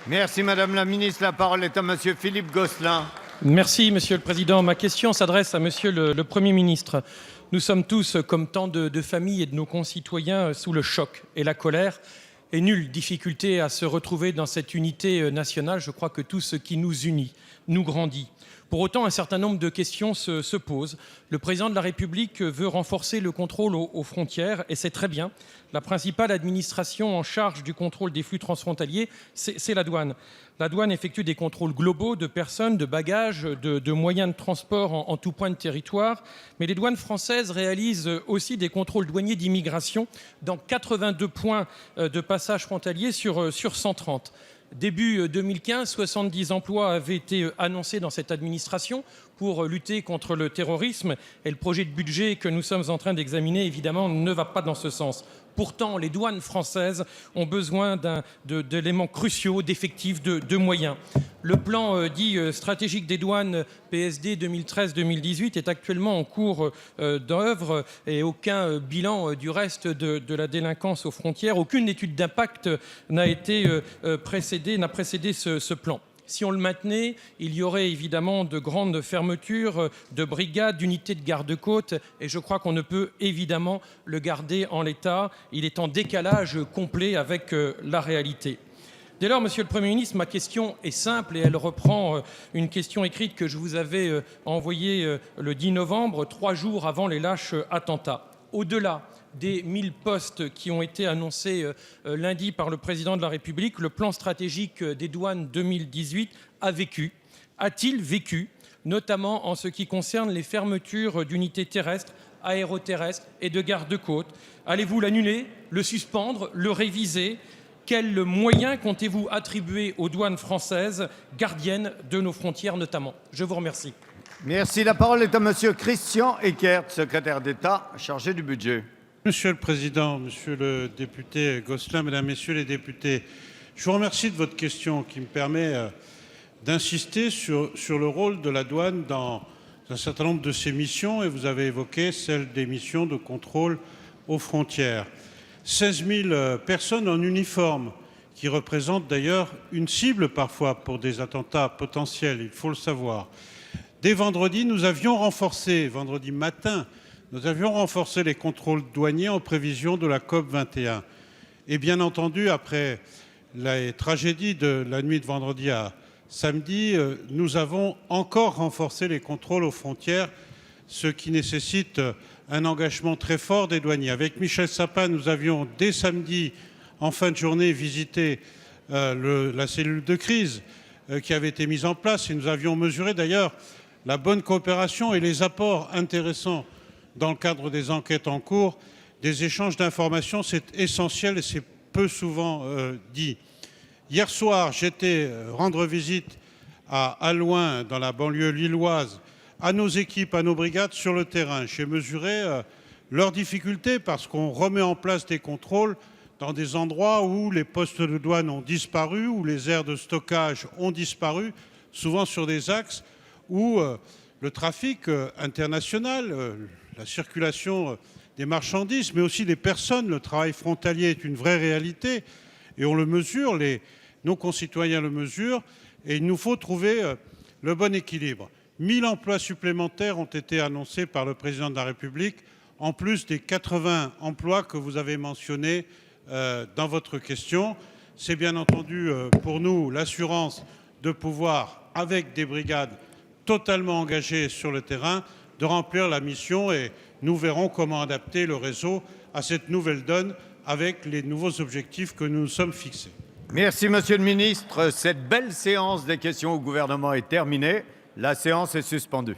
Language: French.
Merci Madame la Ministre. La parole est à Monsieur Philippe Gosselin. Merci Monsieur le Président. Ma question s'adresse à Monsieur le Premier ministre. Nous sommes tous, comme tant de familles et de nos concitoyens, sous le choc et la colère. Et nulle difficulté à se retrouver dans cette unité nationale. Je crois que tout ce qui nous unit nous grandit. Pour autant, un certain nombre de questions se posent. Le président de la République veut renforcer le contrôle aux frontières, et c'est très bien. La principale administration en charge du contrôle des flux transfrontaliers, c'est la douane. La douane effectue des contrôles globaux de personnes, de bagages, de moyens de transport en tout point de territoire. Mais les douanes françaises réalisent aussi des contrôles douaniers d'immigration dans 82 points de passage frontalier sur 130. Début 2015, 70 emplois avaient été annoncés dans cette administration pour lutter contre le terrorisme. Et le projet de budget que nous sommes en train d'examiner, évidemment, ne va pas dans ce sens. Pourtant, les douanes françaises ont besoin d'éléments cruciaux, d'effectifs, de moyens. Le plan dit stratégique des douanes PSD 2013-2018 est actuellement en cours d'œuvre et aucun bilan du reste de la délinquance aux frontières, aucune étude d'impact n'a précédé ce plan. Si on le maintenait, il y aurait évidemment de grandes fermetures de brigades, d'unités de garde-côtes, et je crois qu'on ne peut évidemment le garder en l'état. Il est en décalage complet avec la réalité. Dès lors, Monsieur le Premier ministre, ma question est simple et elle reprend une question écrite que je vous avais envoyée le 10 novembre, 3 jours avant les lâches attentats. Au-delà des 1000 postes qui ont été annoncés lundi par le président de la République, le plan stratégique des douanes 2018 a-t-il vécu, notamment en ce qui concerne les fermetures d'unités terrestres, aéroterrestres et de garde-côtes? Allez-vous l'annuler, le suspendre, le réviser? Quels moyens comptez-vous attribuer aux douanes françaises, gardiennes de nos frontières notamment? Je vous remercie. Merci. La parole est à Monsieur Christian Eckert, secrétaire d'État chargé du budget. Monsieur le Président, Monsieur le député Gosselin, Mesdames, Messieurs les députés, je vous remercie de votre question qui me permet d'insister sur le rôle de la douane dans un certain nombre de ses missions, et vous avez évoqué celle des missions de contrôle aux frontières. 16 000 personnes en uniforme, qui représentent d'ailleurs une cible parfois pour des attentats potentiels, il faut le savoir. Dès vendredi, nous avions renforcé, vendredi matin, nous avions renforcé les contrôles douaniers en prévision de la COP 21. Et bien entendu, après la tragédie de la nuit de vendredi à samedi, nous avons encore renforcé les contrôles aux frontières, ce qui nécessite un engagement très fort des douaniers. Avec Michel Sapin, nous avions dès samedi, en fin de journée, visité la cellule de crise qui avait été mise en place, et nous avions mesuré d'ailleurs la bonne coopération et les apports intéressants dans le cadre des enquêtes en cours, des échanges d'informations. C'est essentiel et c'est peu souvent dit. Hier soir, j'étais rendre visite à Allouin, dans la banlieue lilloise, à nos équipes, à nos brigades sur le terrain. J'ai mesuré leurs difficultés parce qu'on remet en place des contrôles dans des endroits où les postes de douane ont disparu, où les aires de stockage ont disparu, souvent sur des axes où le trafic international, la circulation des marchandises, mais aussi des personnes, le travail frontalier est une vraie réalité et on le mesure, nos concitoyens le mesurent, et il nous faut trouver le bon équilibre. 1000 emplois supplémentaires ont été annoncés par le président de la République, en plus des 80 emplois que vous avez mentionnés dans votre question. C'est bien entendu pour nous l'assurance de pouvoir, avec des brigades totalement engagées sur le terrain, de remplir la mission, et nous verrons comment adapter le réseau à cette nouvelle donne avec les nouveaux objectifs que nous nous sommes fixés. Merci Monsieur le Ministre. Cette belle séance des questions au gouvernement est terminée. La séance est suspendue.